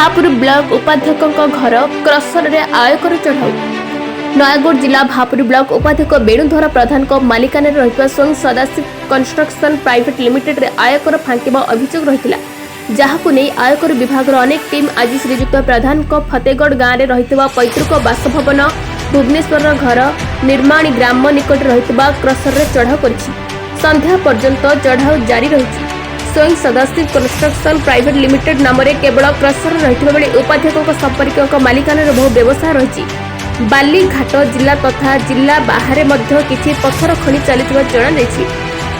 Bhapur block उपाध्यक्ष घर crusher रे आयकर चढ़ाऊ। नयगढ़ जिला भापुर ब्लॉक उपाध्यक्ष वेणुधर प्रधान को मालिकाना रही स्वयं सदाशिव कंस्ट्रक्शन प्राइवेट लिमिटेड रे आयकर फांकिबा अभियोग रहितला, जहाकु नै आयकर विभाग अनेक टीम आज श्रीजुक्त प्रधान को फतेगढ़ गाँव में रही पैतृक बासभवन भुवनेश्वर घर निर्माणी ग्राम निकट रही क्रसर रे चढ़ाऊ कर संध्या पर्यंत चढ़ाऊ जारी रही। स्वयं सदाशिव कंस्ट्रक्शन प्राइवेट लिमिटेड नाम केवल क्रसर रही बेले उपाध्यक्ष संपर्क मालिकाना बहु व्यवसाय रही। बालीघाट जिला तथा जिला बाहर किसी पत्थर खनि चली जणाई।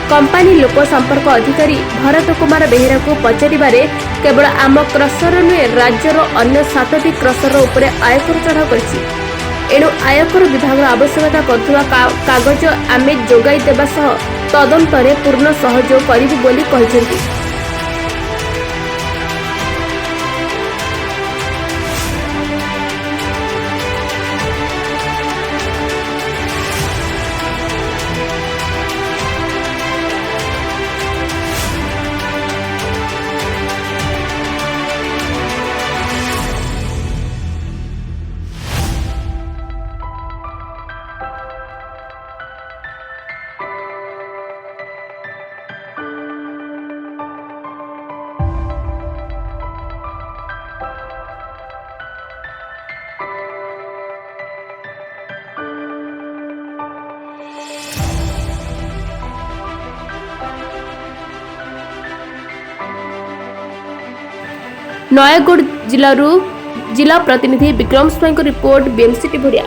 कंपानी लोक संपर्क अधिकारी भरत कुमार बेहेरा को पचारे केवल आम क्रसर नुहे राज्यर अन्य 7टी क्रसर उपरे आयकर चढ़ाऊ कर एणु आयकर विभाग आवश्यकता करुवा कागज आमे जोगाई देबा सह तदंतरे पूर्ण सहयोग करिबु बोली कहिसेंती। नयगढ़ जिला प्रतिनिधि विक्रम स्वाई रिपोर्ट बीएमसी टीवी।